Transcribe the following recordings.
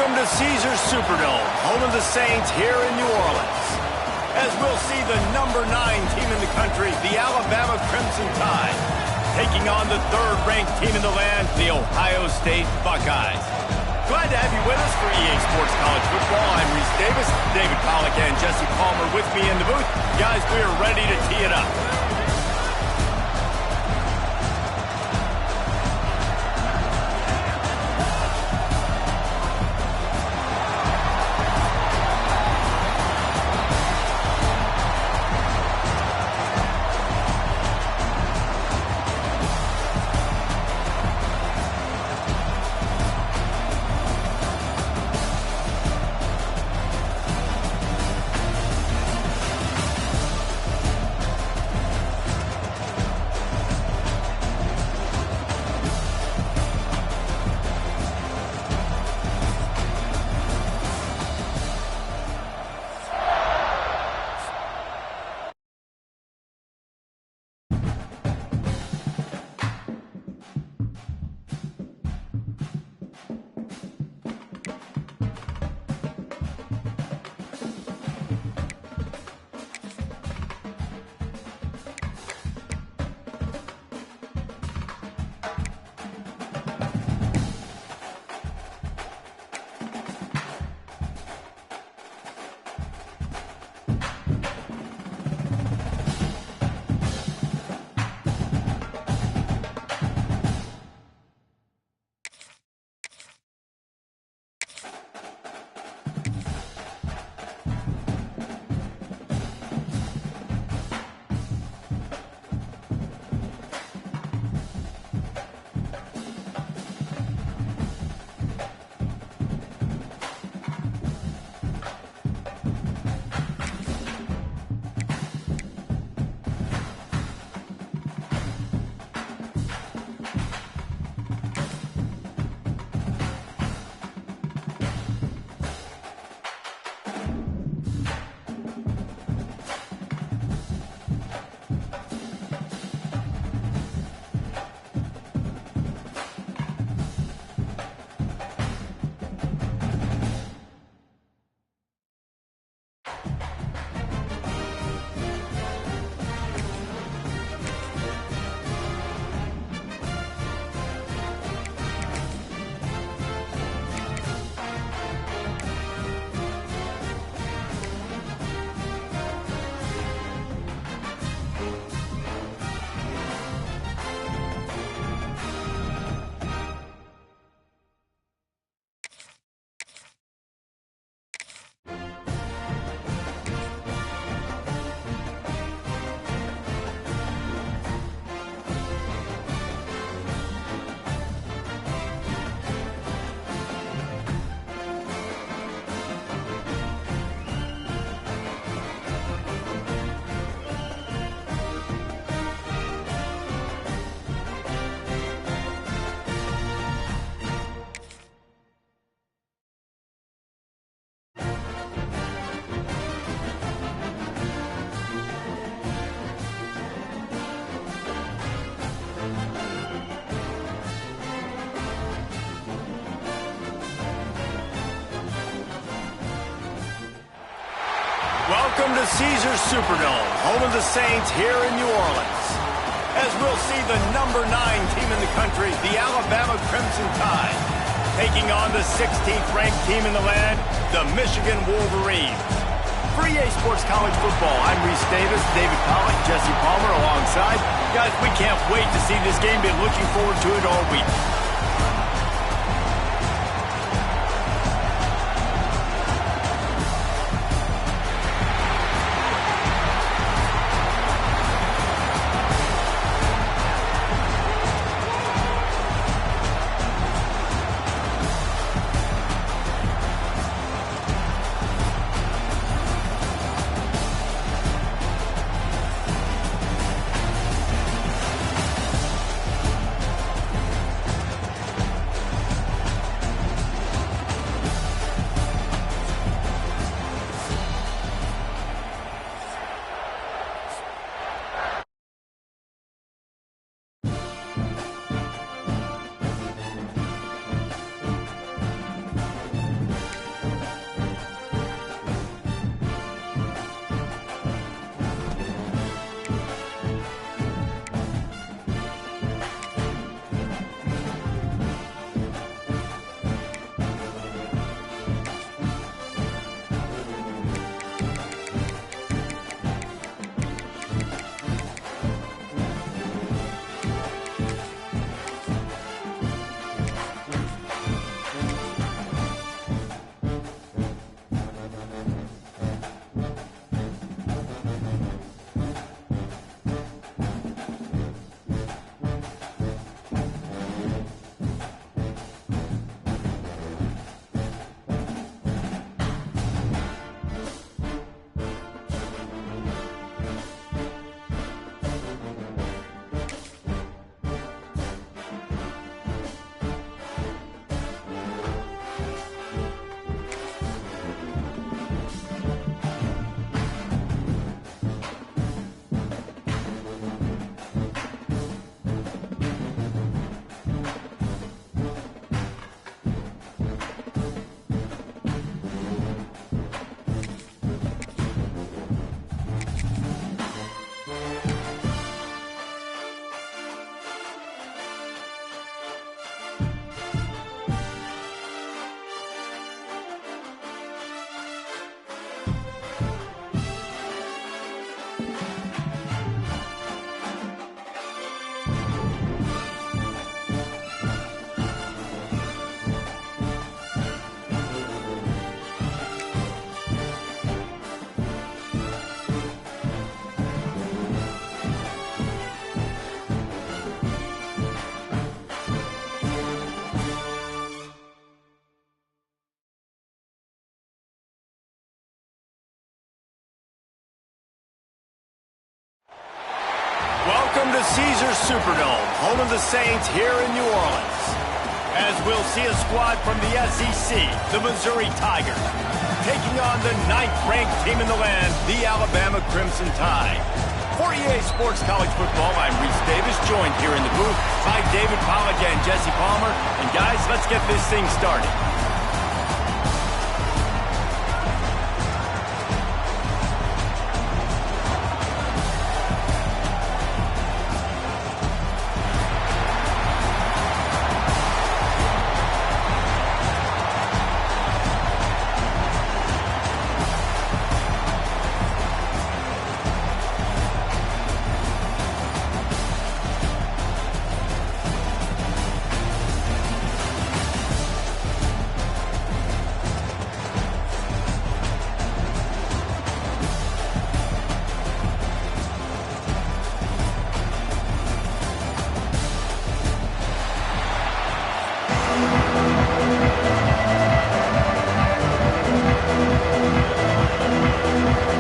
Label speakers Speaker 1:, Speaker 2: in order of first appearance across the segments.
Speaker 1: Welcome to Caesars Superdome, home of the Saints here in New Orleans. As we'll see the number 9 team in the country, the Alabama Crimson Tide, taking on the third-ranked team in the land, the Ohio State Buckeyes. Glad to have you with us for EA Sports College Football. I'm Reese Davis, David Pollack and Jesse Palmer with me in the booth. Guys, we are ready to tee it up. Welcome to Caesars Superdome, home of the Saints here in New Orleans. As we'll see the number 9 team in the country, the Alabama Crimson Tide, taking on the 16th ranked team in the land, the Michigan Wolverines. For EA Sports College Football, I'm Reese Davis, David Pollack, Jesse Palmer alongside. Guys, we can't wait to see this game. Been looking forward to it all week. Welcome to Caesars Superdome, home of the Saints here in New Orleans. As we'll see a squad from the SEC, the Missouri Tigers, taking on the 9th-ranked team in the land, the Alabama Crimson Tide. For EA Sports College Football, I'm Reese Davis, joined here in the booth by David Pollack and Jesse Palmer. And guys, let's get this thing started.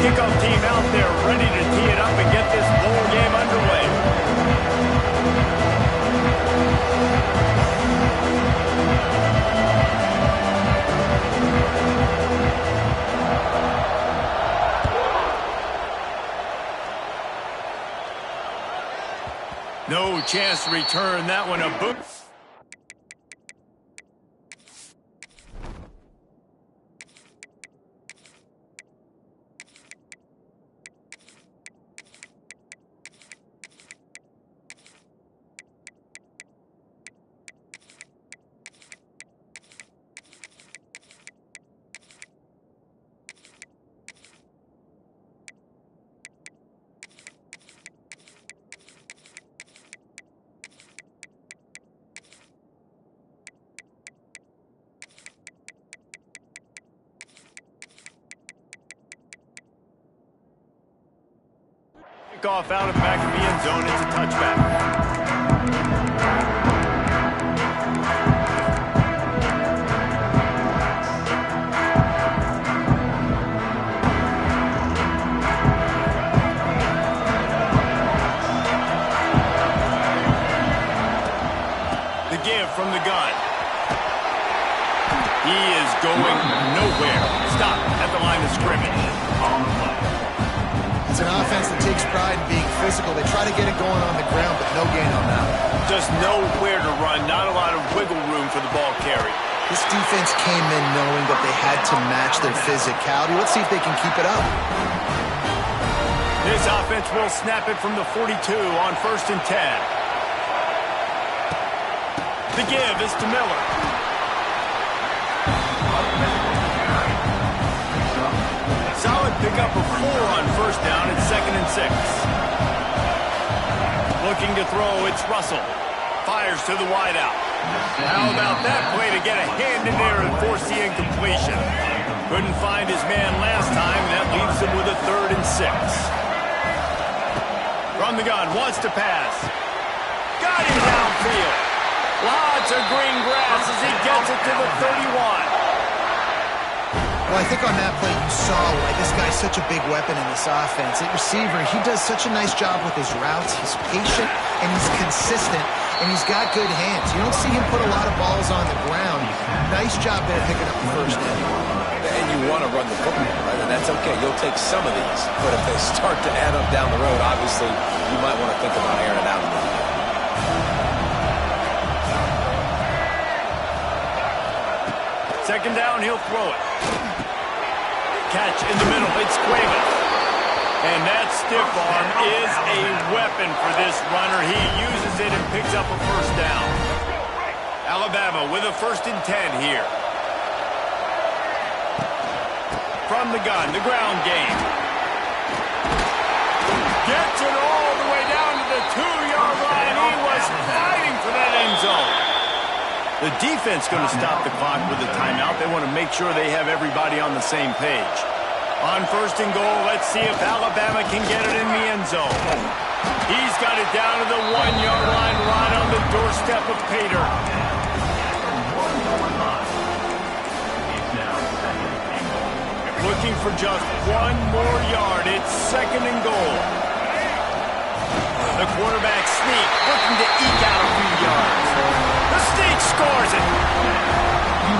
Speaker 1: Kickoff team out there ready to tee it up and get this bowl game underway. No chance to return that one a boot. Off out of the back of the end zone. It's a touchback. The give from the gun. He is going nowhere. Stop at the line of scrimmage. On the play.
Speaker 2: It's an offense that takes pride in being physical. They try to get it going on the ground, but no gain on that.
Speaker 1: Just nowhere to run, not a lot of wiggle room for the ball carry.
Speaker 2: This defense came in knowing that they had to match their physicality. Let's see if they can keep it up.
Speaker 1: This offense will snap it from the 42 on 1st and 10. The give is to Miller. Solid pickup of 4 on 1st down and 2nd and 6. Looking to throw, it's Russell. Fires to the wideout. How about that play to get a hand in there and force the incompletion? Couldn't find his man last time, and that leaves him with a 3rd and 6. From the gun, wants to pass. Got him downfield. Lots of green grass as he gets it to the 31.
Speaker 2: Well, I think on that play you saw why this guy's such a big weapon in this offense. At receiver, he does such a nice job with his routes. He's patient, and he's consistent, and he's got good hands. You don't see him put a lot of balls on the ground. Nice job there picking up the 1st down.
Speaker 3: And you want to run the football, right? And that's okay. You'll take some of these. But if they start to add up down the road, obviously, you might want to think about airing it out a little bit.
Speaker 1: Second down, he'll throw it. Catch in the middle, it's Cuevas. And that stiff arm is a weapon for this runner. He uses it and picks up a 1st down. Alabama with a 1st and 10 here. From the gun, the ground game. Gets it all the way down to the 2-yard line. He was fighting for that end zone. The defense going to stop the clock with a timeout. They want to make sure they have everybody on the same page. On 1st and goal, let's see if Alabama can get it in the end zone. He's got it down to the 1-yard line, right on the doorstep of Pater. Looking for just 1 more yard. It's 2nd and goal. The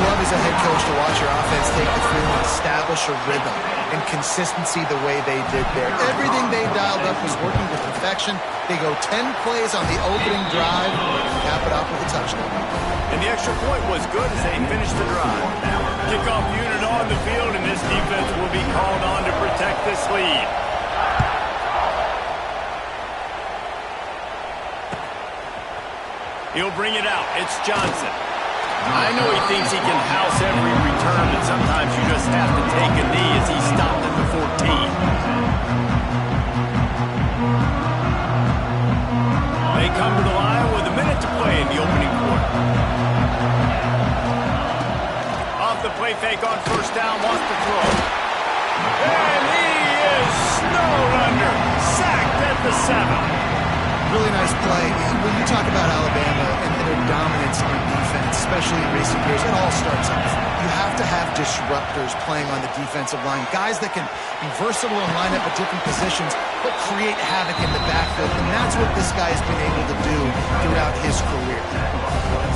Speaker 2: love as a head coach to watch your offense take the field and establish a rhythm and consistency the way they did there. Everything they dialed up was working to perfection. They go 10 plays on the opening drive and cap it off with a touchdown.
Speaker 1: And the extra point was good as they finished the drive. Kickoff unit on the field, and this defense will be called on to protect this lead. He'll bring it out. It's Johnson. I know he thinks he can house every return, but sometimes you just have to take a knee as he stopped at the 14. They come to the line with a minute to play in the opening quarter. Off the play fake on first down, wants to throw. And he is snowed under. Sacked at the 7.
Speaker 2: Really nice play. When you talk about Alabama and their dominance on defense, especially in recent years, it all starts off. You have to have disruptors playing on the defensive line, guys that can be versatile and line up at different positions, but create havoc in the backfield, and that's what this guy has been able to do throughout his career.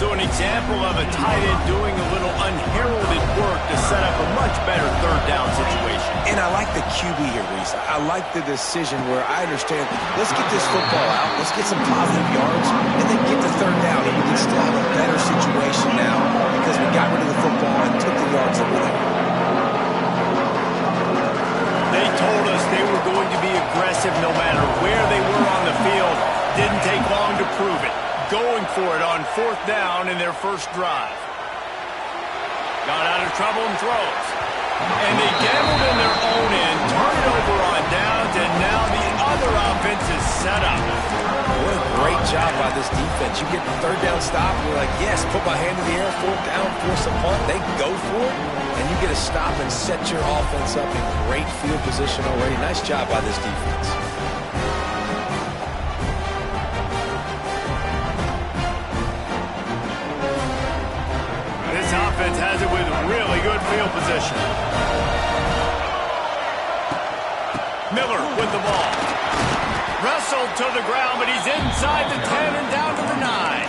Speaker 1: So an example of a tight end doing a little unheralded work to set up a much better third down situation.
Speaker 3: And I like the QB here, Reese. I like the decision where I understand, let's get this football out, let's get some positive yards, and then get the third down, and we can still have a better situation now because we got rid of the football and took the yards that were there.
Speaker 1: They told us they were going to be aggressive no matter where they were on the field. Didn't take long to prove it. Going for it on fourth down in their first drive. Got out of trouble and throws. And they gambled in their own end, turn it over on downs, and now the other offense is set up.
Speaker 3: What a great job by this defense. You get the third down stop, and you're like, yes, put my hand in the air, fourth down, force a punt. They go for it, and you get a stop and set your offense up in great field position already. Nice job by this defense.
Speaker 1: This offense has it with really good field position. Miller with the ball. Wrestled to the ground, but he's inside the 10 and down to the 9.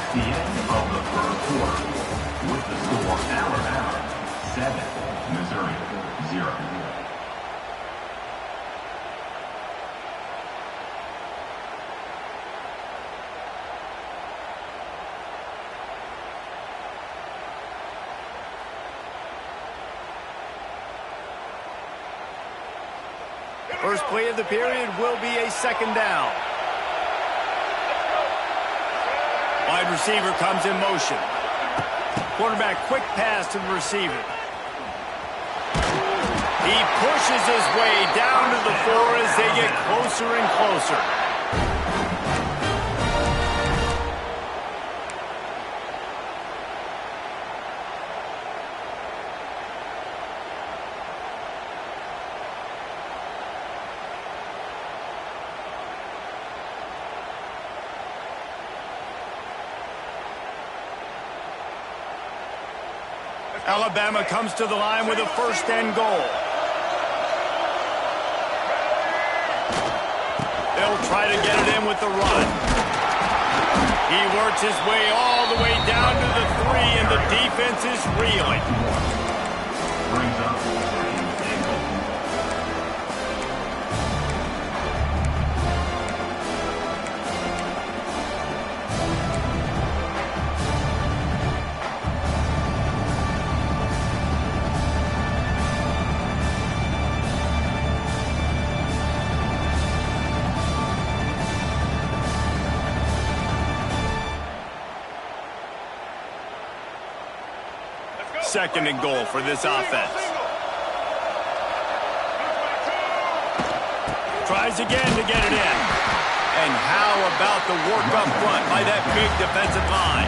Speaker 4: The end of the first quarter with the score Alabama 7, Missouri 0.
Speaker 1: First play of the period will be a second down. Wide receiver comes in motion. Quarterback quick pass to the receiver. He pushes his way down to the 4 as they get closer and closer. Alabama comes to the line with a first and goal. They'll try to get it in with the run. He works his way all the way down to the 3, and the defense is reeling.
Speaker 4: Brings up second and goal.
Speaker 1: Second and goal for this offense. Tries again to get it in. And how about the work up front by that big defensive line?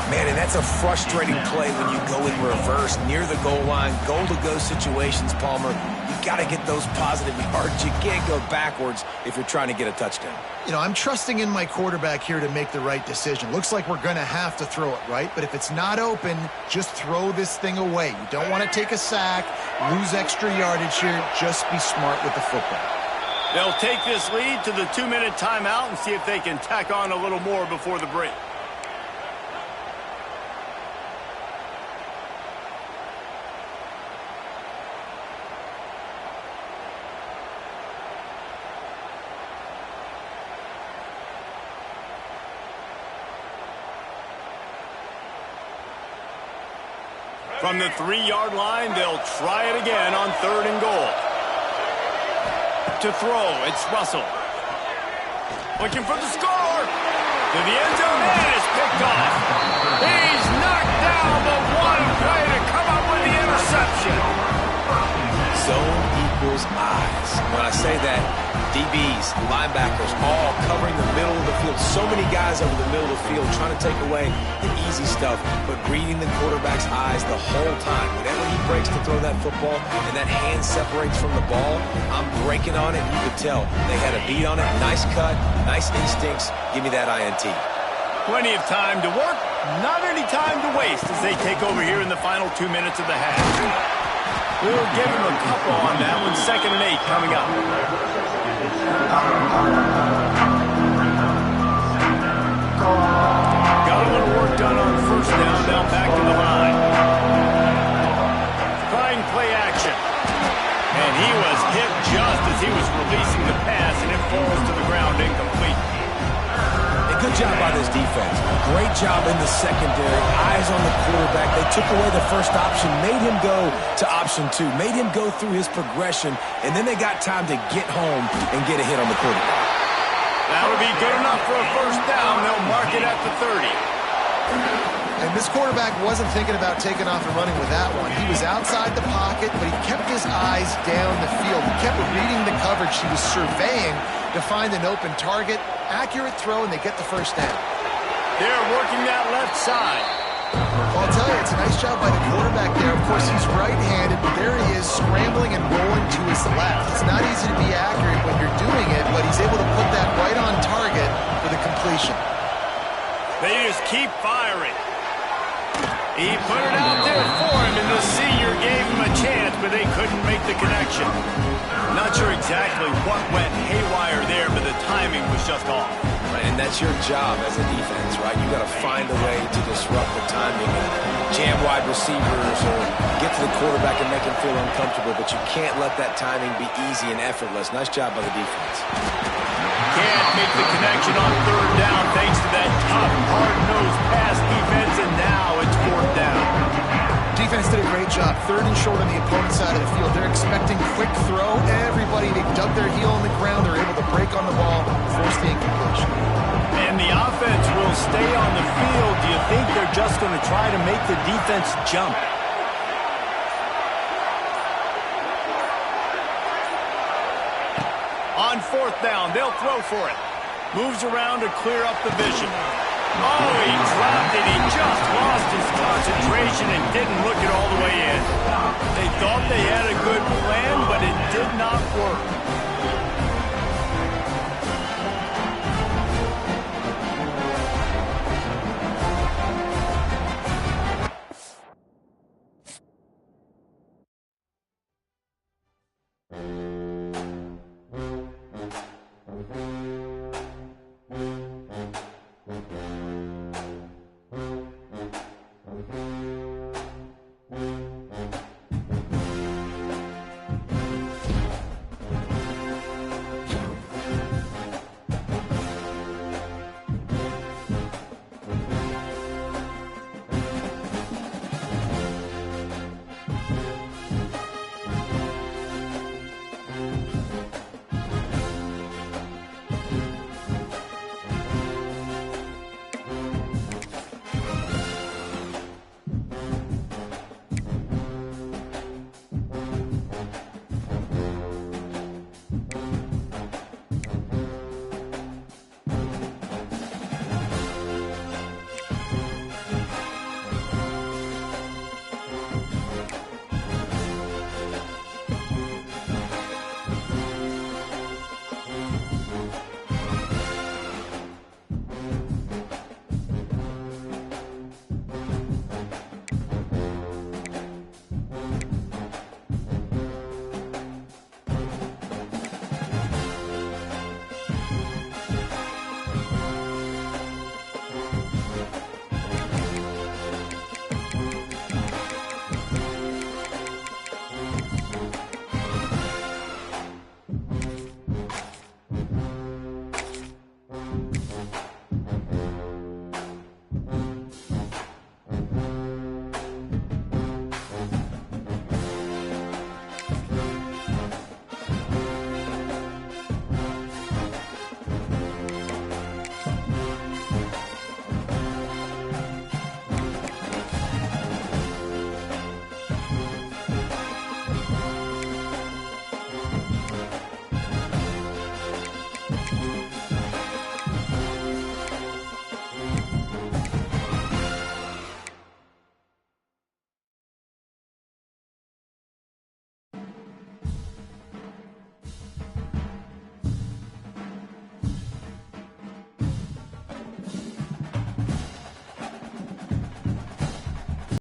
Speaker 3: Man, and that's a frustrating play when you go in reverse near the goal line, goal-to-go situations, Palmer. You got to get those positive yards. You can't go backwards if you're trying to get a touchdown.
Speaker 2: You know, I'm trusting in my quarterback here to make the right decision. Looks like we're going to have to throw it, right? But if it's not open, just throw this thing away. You don't want to take a sack, lose extra yardage here. Just be smart with the football.
Speaker 1: They'll take this lead to the 2-minute timeout and see if they can tack on a little more before the break. From the 3-yard line, they'll try it again on 3rd and goal. To throw, it's Russell. Looking for the score. To the end zone, and it's picked off. He's knocked down, but what a play to come up with the interception.
Speaker 3: Zone equals eyes. When I say that, DBs, linebackers, all covering the middle of the field. So many guys over the middle of the field trying to take away the easy stuff, but reading the quarterback's eyes the whole time. Whenever he breaks to throw that football and that hand separates from the ball, I'm breaking on it. You could tell they had a beat on it. Nice cut, nice instincts. Give me that INT.
Speaker 1: Plenty of time to work, not any time to waste as they take over here in the final 2 minutes of the half. We'll give him a couple on that one. 2nd and 8 coming up. Got a little work done on 1st down, now back to the line. Trying play action. And he was hit just as he was releasing the pass, and it falls to the ground incomplete.
Speaker 3: Good job by this defense. Great job in the secondary. Eyes on the quarterback. They took away the first option, made him go to option 2, made him go through his progression, and then they got time to get home and get a hit on the quarterback.
Speaker 1: That would be good enough for a 1st down. They'll mark it at the 30.
Speaker 2: And this quarterback wasn't thinking about taking off and running with that one. He was outside the pocket, but he kept his eyes down the field. He kept reading the coverage. He was surveying to find an open target. Accurate throw, and they get the 1st down.
Speaker 1: They're working that left side.
Speaker 2: Well, I'll tell you, it's a nice job by the quarterback there. Of course, he's right-handed, but there he is scrambling and rolling to his left. It's not easy to be accurate when you're doing it, but he's able to put that right on target for the completion.
Speaker 1: They just keep firing. He put it out there for him, and the senior gave him a chance, but they couldn't make the connection. Not sure exactly what went haywire there, but the timing was just off.
Speaker 3: Right, and that's your job as a defense, right? You got to find a way to disrupt the timing and jam wide receivers or get to the quarterback and make him feel uncomfortable, but you can't let that timing be easy and effortless. Nice job by the defense.
Speaker 1: Can't make the connection on 3rd down thanks to that tough, hard-nosed pass defense, and now it's 4th down.
Speaker 2: Defense did a great job. 3rd and short on the opponent's side of the field. They're expecting quick throw. Everybody, they dug their heel on the ground. They're able to break on the ball, force the incompletion.
Speaker 1: And the offense will stay on the field. Do you think they're just going to try to make the defense jump? On 4th down, they'll throw for it. Moves around to clear up the vision. Oh, he dropped it. He just lost his concentration and didn't look it all the way in. They thought they had a good plan, but it did not work.